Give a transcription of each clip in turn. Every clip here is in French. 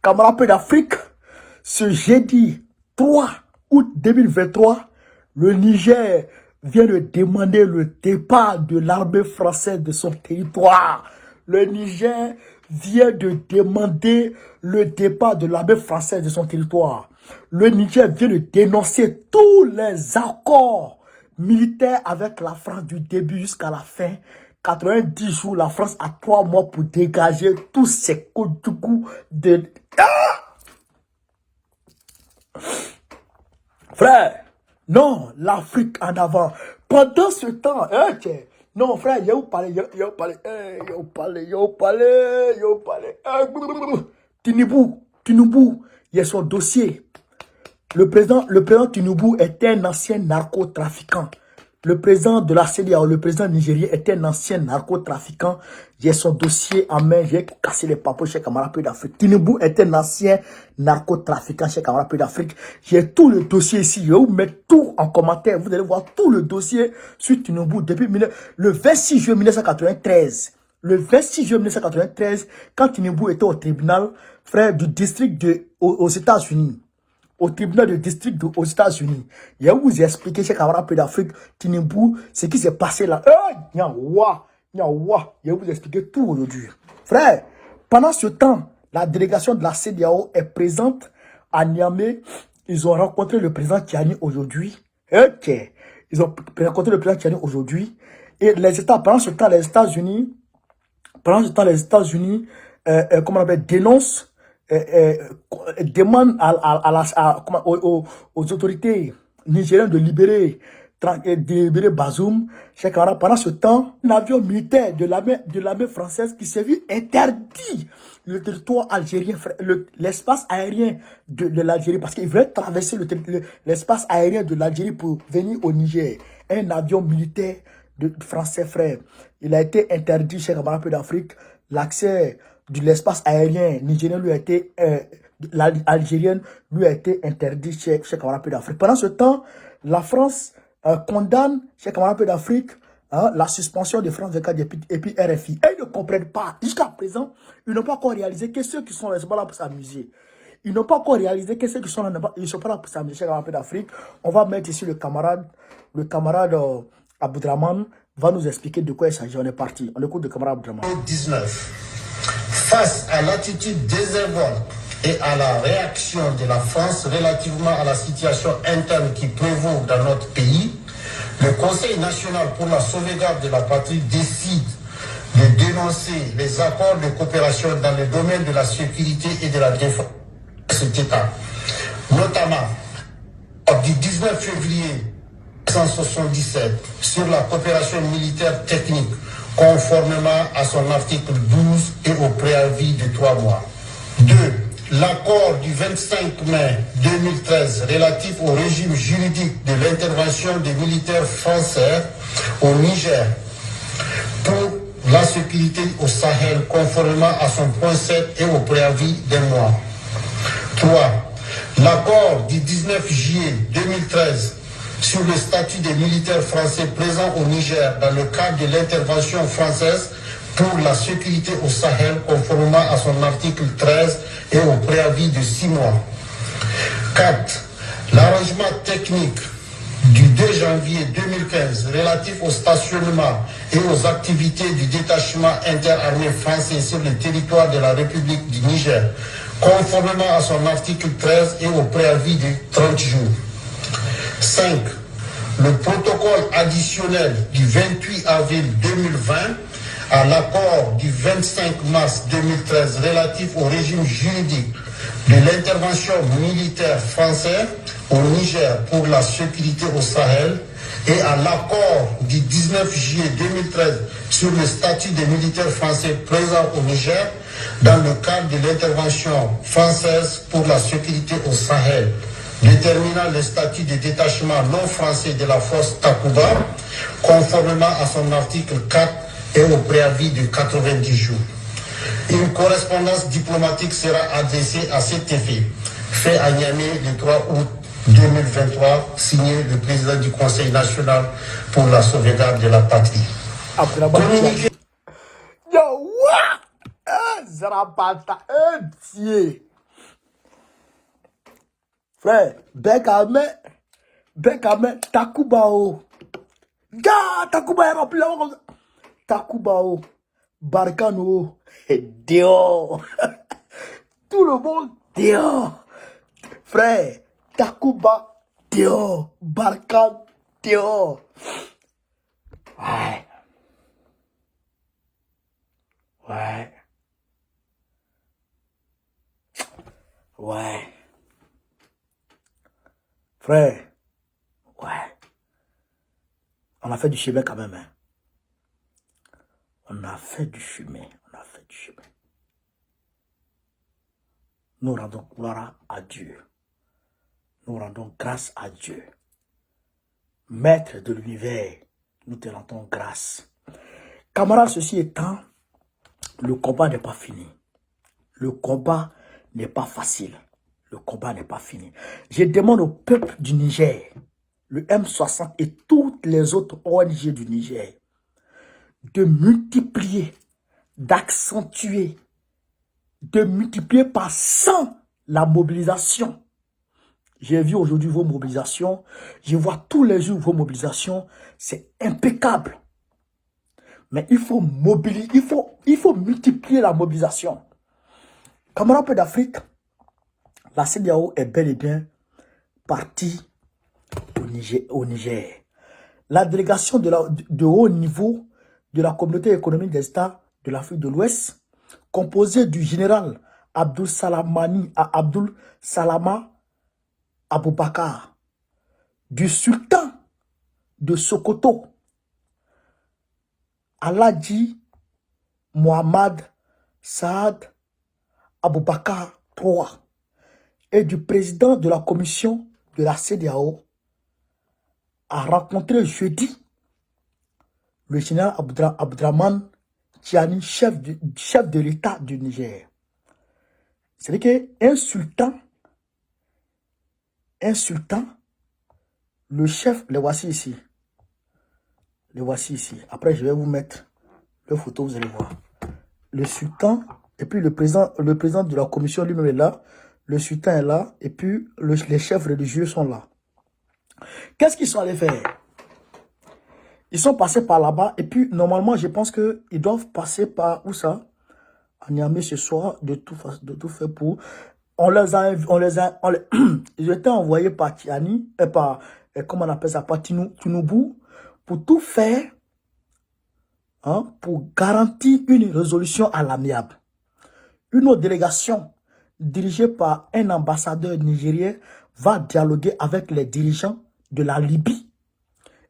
Camarades d'Afrique, ce jeudi 3 août 2023, le Niger vient de demander le départ de l'armée française de son territoire. Le Niger vient de demander le départ de l'armée française de son territoire. Le Niger vient de dénoncer tous les accords militaires avec la France du début jusqu'à la fin. 90 jours, la France a 3 mois pour dégager tous ces coups du coup de... Frère, non, l'Afrique en avant. Pendant ce temps, non, frère, yo parlé. Tinubu, il y a son dossier. Le président Tinubu est un ancien narcotrafiquant. Le président de la CEDEAO, le président nigérien, est un ancien narcotrafiquant. J'ai son dossier en main, j'ai cassé les papos chez camarades d'Afrique. Tinubu est un ancien narcotrafiquant chez camarades d'Afrique. J'ai tout le dossier ici, je vais vous mettre tout en commentaire. Vous allez voir tout le dossier sur Tinubu depuis le 26 juillet 1993. Le 26 juillet 1993, quand Tinubu était au tribunal, frère, du district aux États-Unis. Au tribunal de district aux États-Unis. Je vais vous expliquer chez camarades d'Afrique, Tinubu, ce qui s'est passé là. Je vais vous expliquer tout aujourd'hui. Frère, pendant ce temps, la délégation de la CEDEAO est présente à Niamey. Ils ont rencontré le président Tiani aujourd'hui. Ils ont rencontré le président Tiani aujourd'hui. Et les États, pendant ce temps, les États-Unis, comment on appelle, dénoncent, demande aux autorités nigériennes de libérer Bazoum. Pendant ce temps, un avion militaire de l'armée française qui s'est vu interdit le territoire algérien, l'espace aérien de l'Algérie, parce qu'il voulait traverser l'espace aérien de l'Algérie pour venir au Niger. Un avion militaire français, frère. Il a été interdit chez camarades d'Afrique. L'accès de l'espace aérien nigérien lui a été algérienne lui a été interdit chez camarades d'Afrique. Pendant ce temps, la France condamne chez camarades d'Afrique la suspension de France 24 et puis RFI. Et ils ne comprennent pas. Jusqu'à présent, ils n'ont pas encore réalisé que ceux qui sont là pour s'amuser. Ils n'ont pas encore réalisé que ceux qui sont là, ils ne sont pas là pour s'amuser chez camarades d'Afrique. On va mettre ici le camarade Aboudraman va nous expliquer de quoi il s'agit. On est parti. On écoute le camarade Aboudraman. 19. Face à l'attitude désœuvrante et à la réaction de la France relativement à la situation interne qui prévaut dans notre pays, le Conseil national pour la sauvegarde de la patrie décide de dénoncer les accords de coopération dans le domaine de la sécurité et de la défense de cet État, notamment du 19 février 1977 sur la coopération militaire technique, conformément à son article 12 et au préavis de 3 mois. 2. L'accord du 25 mai 2013 relatif au régime juridique de l'intervention des militaires français au Niger pour la sécurité au Sahel, conformément à son point 7 et au préavis d'un mois. 3. L'accord du 19 juillet 2013 sur le statut des militaires français présents au Niger dans le cadre de l'intervention française pour la sécurité au Sahel, conformément à son article 13 et au préavis de 6 mois. 4. L'arrangement technique du 2 janvier 2015 relatif au stationnement et aux activités du détachement interarmé français sur le territoire de la République du Niger, conformément à son article 13 et au préavis de 30 jours. 5. Le protocole additionnel du 28 avril 2020 à l'accord du 25 mars 2013 relatif au régime juridique de l'intervention militaire française au Niger pour la sécurité au Sahel et à l'accord du 19 juillet 2013 sur le statut des militaires français présents au Niger dans le cadre de l'intervention française pour la sécurité au Sahel, déterminant le statut de détachement non français de la force Takuba, conformément à son article 4 et au préavis de 90 jours. Une correspondance diplomatique sera adressée à cet effet, fait à Niamey le 3 août 2023, signé le président du Conseil national pour la sauvegarde de la patrie. Yo, Zarabata, Dieu. Frère, Bekame, Takubao. Gars, Takuba est rempli là-bas comme ça. Takubao, Barkano, et dehors. Tout le monde dehors. Frère, Takuba dehors. Barkan dehors. Ouais. Ouais. Ouais. Frère, ouais. On a fait du chemin quand même. Hein. On a fait du chemin. On a fait du chemin. Nous rendons gloire à Dieu. Nous rendons grâce à Dieu. Maître de l'univers, nous te rendons grâce. Camarades, ceci étant, le combat n'est pas fini. Le combat n'est pas facile. Le combat n'est pas fini. Je demande au peuple du Niger, le M60 et toutes les autres ONG du Niger, de multiplier, d'accentuer, de multiplier par 100 la mobilisation. J'ai vu aujourd'hui vos mobilisations. Je vois tous les jours vos mobilisations. C'est impeccable. Mais il faut mobiliser, il faut multiplier la mobilisation. Camarades d'Afrique, la CEDEAO est bel et bien partie au Niger. La délégation de haut niveau de la communauté économique des États de l'Afrique de l'Ouest, composée du général Abdul Salama Aboubakar, du sultan de Sokoto, Aladji Mohamed Saad Aboubakar III, et du président de la commission de la CEDEAO, a rencontré jeudi le général Abdraman Tiani, chef de l'État du Niger. C'est-à-dire qu'un sultan, le chef, les voici ici. Les voici ici. Après, je vais vous mettre le photo, vous allez voir. Le sultan, et puis le président de la commission lui-même est là. Le sultan est là, et puis les chefs religieux sont là. Qu'est-ce qu'ils sont allés faire? Ils sont passés par là-bas, et puis normalement, je pense qu'ils doivent passer par, où ça? À Niamey ce soir, de tout faire pour... Ils étaient envoyés par Tiani, comment on appelle ça, par Tinubu, pour tout faire, hein, pour garantir une résolution à l'amiable. Une autre délégation, dirigée par un ambassadeur nigérien, va dialoguer avec les dirigeants de la Libye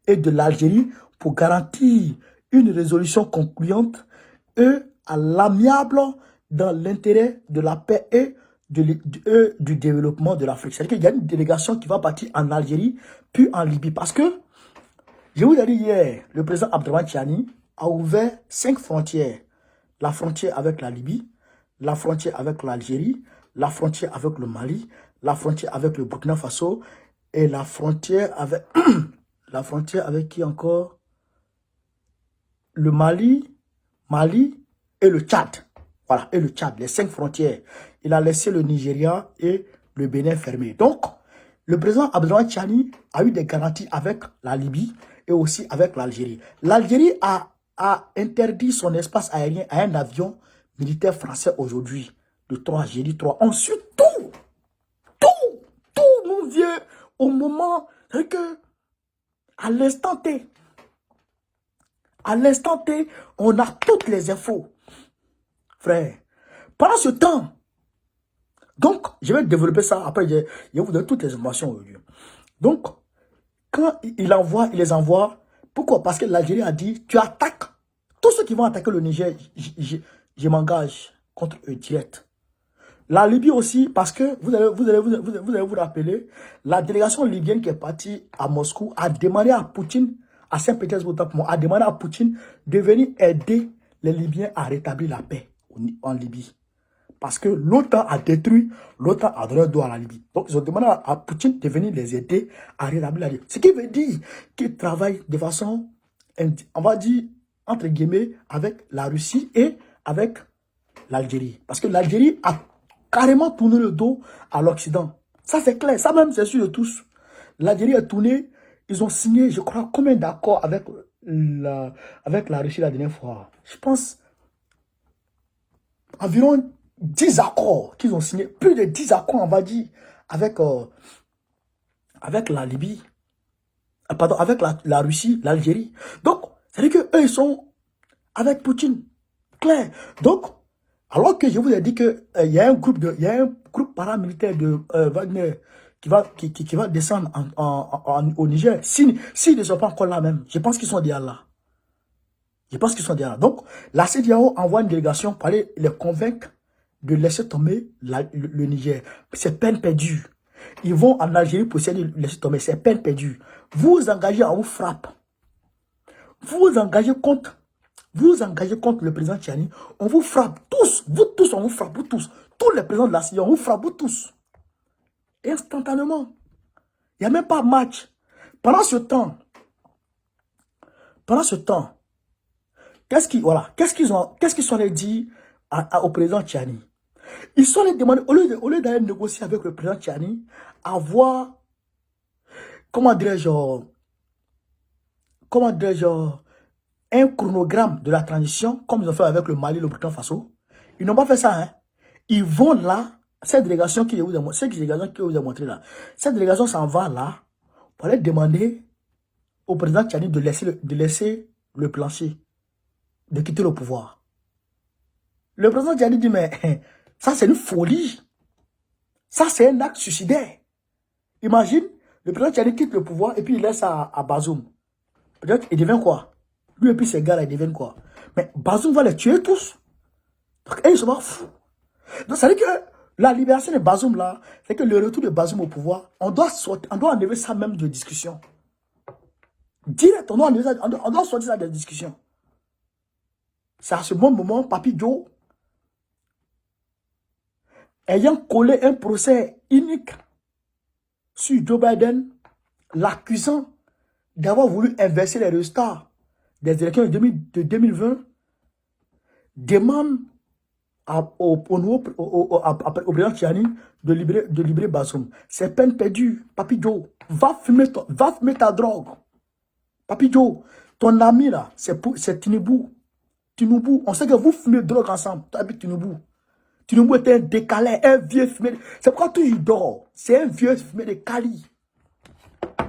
et de l'Algérie pour garantir une résolution concluante et à l'amiable dans l'intérêt de la paix et du développement de l'Afrique. C'est-à-dire qu'il y a une délégation qui va partir en Algérie, puis en Libye. Parce que, je vous ai dit hier, le président Abdraman Tiani a ouvert 5 frontières. La frontière avec la Libye, la frontière avec l'Algérie, la frontière avec le Mali, la frontière avec le Burkina Faso, et la frontière avec... la frontière avec qui encore? Le Mali et le Tchad. Voilà, et le Tchad, les 5 frontières. Il a laissé le Nigeria et le Bénin fermés. Donc, le président Abdraman Tiani a eu des garanties avec la Libye et aussi avec l'Algérie. L'Algérie a interdit son espace aérien à un avion militaire français aujourd'hui. Le 3, j'ai dit 3. Ensuite, tout, mon vieux, au moment que, à l'instant T, on a toutes les infos. Frère, pendant ce temps, donc, je vais développer ça, après je vais vous donner toutes les informations aujourd'hui. Donc, quand il les envoie, pourquoi? Parce que l'Algérie a dit, tu attaques, tous ceux qui vont attaquer le Niger, je m'engage contre eux direct. La Libye aussi, parce que vous allez vous rappeler, la délégation libyenne qui est partie à Moscou a demandé à Poutine, à Saint-Pétersbourg, a demandé à Poutine de venir aider les Libyens à rétablir la paix en Libye. Parce que l'OTAN a détruit, l'OTAN a donné le dos à la Libye. Donc, ils ont demandé à Poutine de venir les aider à rétablir la Libye. Ce qui veut dire qu'ils travaillent de façon, on va dire, entre guillemets, avec la Russie et avec l'Algérie. Parce que l'Algérie a carrément tourné le dos à l'Occident. Ça, c'est clair. Ça même, c'est sûr de tous. L'Algérie est tournée. Ils ont signé, je crois, combien d'accords avec la Russie la dernière fois? Je pense environ 10 accords qu'ils ont signés. Plus de 10 accords, on va dire, avec la Libye. Pardon, avec la Russie, l'Algérie. Donc, c'est-à-dire qu'eux, ils sont avec Poutine. Clair. Donc, alors que je vous ai dit qu'il y a un groupe paramilitaire de Wagner qui va descendre au Niger. S'ils ne sont pas encore là même, je pense qu'ils sont déjà là. Je pense qu'ils sont déjà là. Donc, la CEDEAO envoie une délégation pour aller les convaincre de laisser tomber le Niger. C'est peine perdue. Ils vont en Algérie pour essayer de laisser tomber. C'est peine perdue. Vous vous engagez, on vous frappe. Vous vous engagez contre le président Tchani, on vous frappe tous. Vous tous, on vous frappe, vous tous. Tous les présidents de la CEDEAO, on vous frappe, vous tous. Instantanément. Il n'y a même pas de match. Pendant ce temps, qu'est-ce qu'ils sont allés dire au président Tchani? Ils sont allés demander, au lieu d'aller négocier avec le président Tchani, avoir, comment dirais-je, un chronogramme de la transition, comme ils ont fait avec le Mali et le Burkina Faso. Ils n'ont pas fait ça, hein. Ils vont là, cette délégation qui vous a montré là, cette délégation s'en va là, pour aller demander au président Tchani de laisser le plancher, de quitter le pouvoir. Le président Tchani dit, mais ça c'est une folie. Ça c'est un acte suicidaire. Imagine, le président Tchani quitte le pouvoir et puis il laisse à Bazoum. Peut-être il devient quoi? Lui et puis ces gars-là, ils deviennent quoi? Mais Bazoum va les tuer tous. Donc, ils sont fous. Donc, ça veut dire que la libération de Bazoum, là, c'est que le retour de Bazoum au pouvoir, on doit enlever ça même de discussion. Direct, on doit sortir ça de discussion. C'est à ce bon moment, Papi Joe, ayant collé un procès unique sur Joe Biden, l'accusant d'avoir voulu inverser les résultats des élections de 2020, demande au président Tchani de libérer Bazoum. C'est peine perdue. Papi Joe, va fumer ta drogue. Papi Joe, ton ami là, c'est Tinubu. Tinubu, on sait que vous fumez drogue ensemble. Tu habites Tinubu. Tinubu était un décalé, un vieux fumé. C'est pourquoi tu y dors. C'est un vieux fumé de Cali.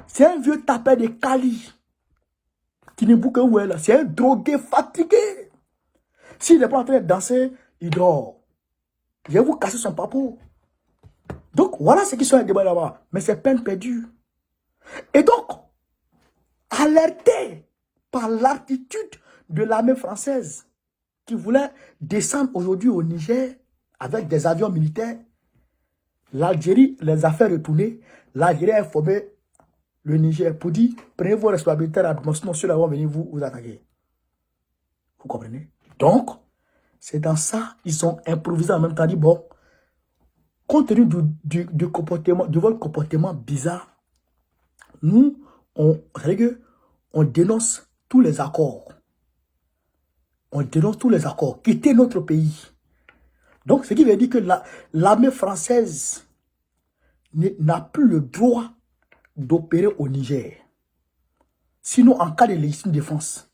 C'est un vieux tapé de Cali. Tinubu que vous êtes là, c'est un drogué fatigué. S'il n'est pas en train de danser, il dort. Je vais vous casser son papeau. Donc, voilà ce qui sont les débats là-bas. Mais c'est peine perdue. Et donc, alerté par l'attitude de l'armée française qui voulait descendre aujourd'hui au Niger avec des avions militaires, l'Algérie les a fait retourner. L'Algérie a informé le Niger pour dire, prenez vos responsabilités rapidement, sinon ceux-là vont venir vous attaquer. Vous comprenez? Donc, c'est dans ça, ils ont improvisé en même temps, dit, bon, compte tenu de votre comportement bizarre, nous, on dénonce tous les accords. On dénonce tous les accords. Quitter notre pays. Donc, ce qui veut dire que l'armée française n'a plus le droit d'opérer au Niger. Sinon, en cas de légitime défense,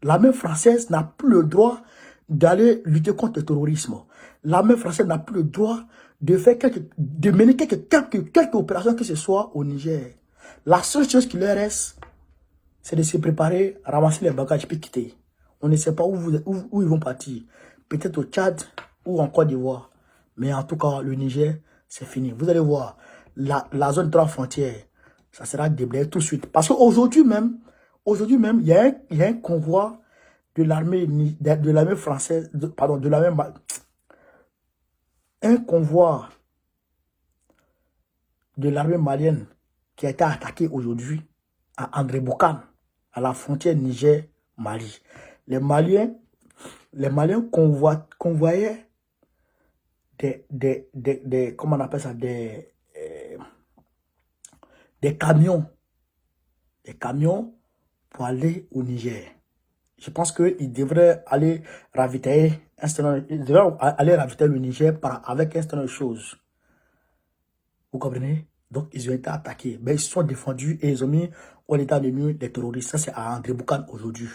l'armée française n'a plus le droit d'aller lutter contre le terrorisme. L'armée française n'a plus le droit de mener quelques opérations que ce soit au Niger. La seule chose qui leur reste, c'est de se préparer, ramasser les bagages et quitter. On ne sait pas où ils vont partir. Peut-être au Tchad ou en Côte d'Ivoire. Mais en tout cas, le Niger, c'est fini. Vous allez voir, la zone de la frontière, ça sera déblayé tout de suite. Parce qu'aujourd'hui même, il y a un convoi de l'armée française, un convoi de l'armée malienne qui a été attaqué aujourd'hui à André Boucan, à la frontière Niger-Mali. Les Maliens convoyaient comment on appelle ça, des camions. Des camions pour aller au Niger. Je pense qu'ils devraient aller ravitailler le Niger avec un certain chose. Vous comprenez? Donc, ils ont été attaqués. Mais ils se sont défendus et ils ont mis en état de nuire les terroristes. Ça, c'est à André Boucan aujourd'hui.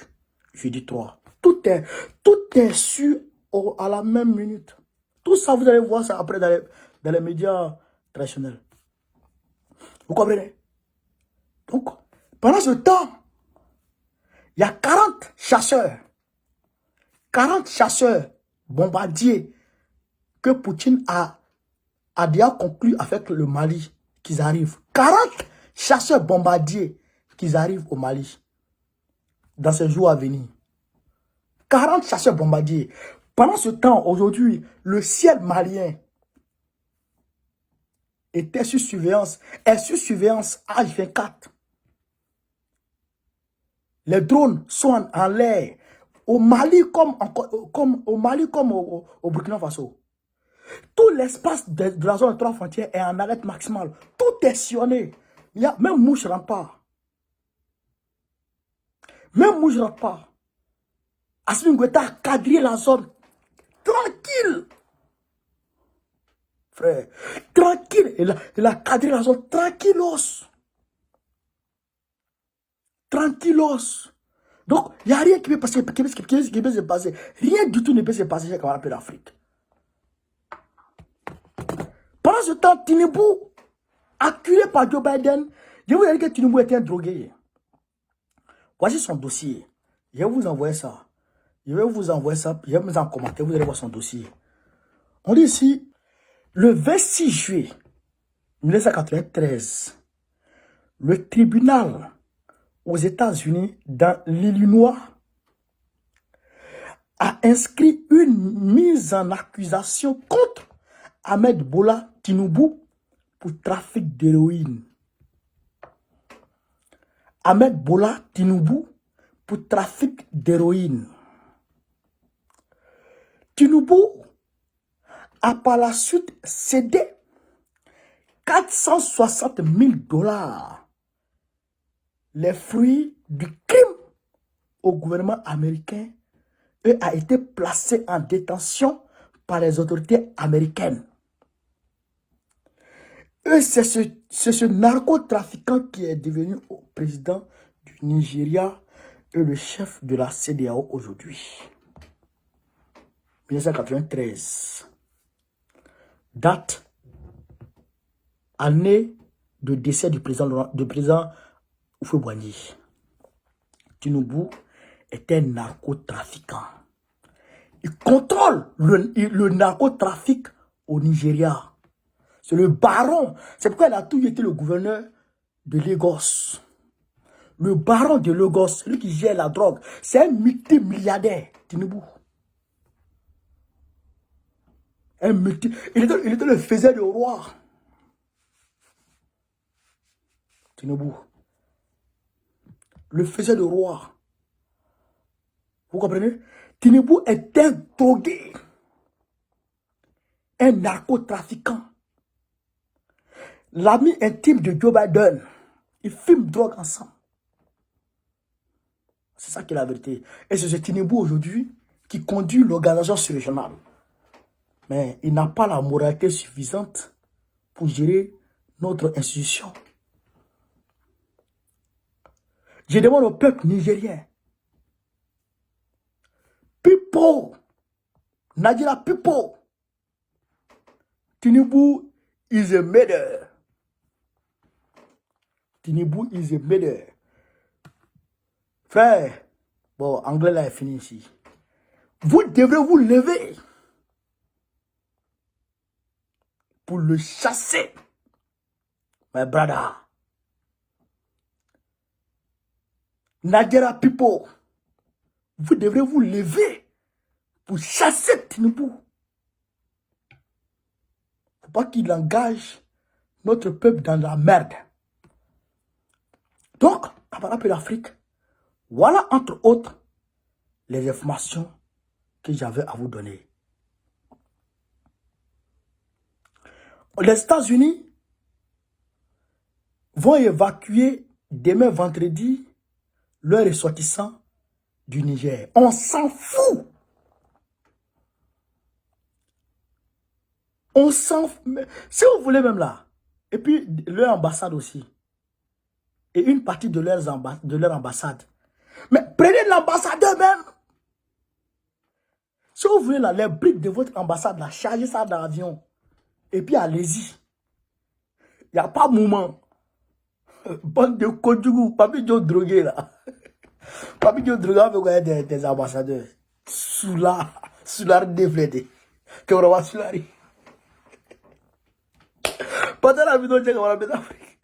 Jeudi 3. Tout est su à la même minute. Tout ça, vous allez voir ça après dans les médias traditionnels. Vous comprenez? Donc, pendant ce temps, il y a 40 chasseurs. 40 chasseurs bombardiers que Poutine a déjà conclu avec le Mali qu'ils arrivent. 40 chasseurs bombardiers qu'ils arrivent au Mali dans ces jours à venir. 40 chasseurs bombardiers. Pendant ce temps, aujourd'hui, le ciel malien était sous surveillance, est sous surveillance H24. Les drones sont en l'air. Au Mali comme au Burkina Faso. Tout l'espace de la zone de 3 frontières est en alerte maximale. Tout est sillonné. Même mouche ne rentre pas. Même mouche ne rentre pas. Assimi Goïta a cadré la zone. Tranquille. Frère. Tranquille. Il a cadré la zone. Tranquillos. Tranquillos. Donc, il n'y a rien qui peut passer, qui peut se passer. Rien du tout ne peut se passer chez Kamara d'Afrique. Pendant ce temps, Tinubu, acculé par Joe Biden, je vous ai dit que Tinubu était un drogué. Voici son dossier. Je vais vous envoyer ça. Je vais vous mettre en commentaire, vous allez voir son dossier. On dit ici, le 26 juillet 1993, le tribunal aux États-Unis, dans l'Illinois, a inscrit une mise en accusation contre Ahmed Bola Tinubu pour trafic d'héroïne. Ahmed Bola Tinubu pour trafic d'héroïne. Tinubu a par la suite cédé 460 000 $, les fruits du crime au gouvernement américain, et a été placé en détention par les autorités américaines. Et c'est ce narcotrafiquant qui est devenu président du Nigeria et le chef de la CEDEAO aujourd'hui. 1993. Date, année de décès du président Houphouët-Boigny. Tinubu est un narcotrafiquant. Il contrôle le narcotrafic au Nigeria. C'est le baron. C'est pourquoi il a toujours été le gouverneur de Lagos. Le baron de Lagos, celui qui gère la drogue, c'est un multimilliardaire, Tinubu. Il était le faiseur du roi. Tinubu. Le faiseur du roi. Vous comprenez? Tinubu est un drogué. Un narcotrafiquant. L'ami intime de Joe Biden. Ils fument drogue ensemble. C'est ça qui est la vérité. Et c'est ce Tinubu aujourd'hui qui conduit l'organisation surrégionale. Mais il n'a pas la moralité suffisante pour gérer notre institution. Je demande au peuple nigérien. Pipo, Nadira Pipo, Tinubu is a murderer. Tinubu is a murderer. Frère, bon, anglais là est fini ici. Vous devrez vous lever pour le chasser, my brother. Nadira Pipo, vous devrez vous lever pour chasser Tinubu. Il ne faut pas qu'il engage notre peuple dans la merde. Donc, par rapport à l'Afrique, voilà entre autres les informations que j'avais à vous donner. Les États-Unis vont évacuer demain vendredi leurs ressortissants du Niger. On s'en fout. On s'en fout. Si vous voulez même là, Et puis, leur ambassade aussi. Et une partie de leur ambassade. Mais prenez l'ambassadeur même. Si vous voulez les briques de votre ambassade, là, chargez ça dans l'avion. Et puis allez-y. Il n'y a pas de moment. Bande de conjugu, Papi Joe drogué là. Papi Joe drogué avec des ambassadeurs. Soulard déflété. Que on va soulard. Pendant la vidéo, on va mettre l'Afrique.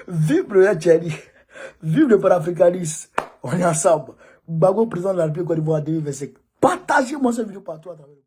Vive le Tchèque. Vive le panafricanisme. On est ensemble. Bago, président de la République Côte d'Ivoire 2025. Partagez-moi cette vidéo partout à travers le monde.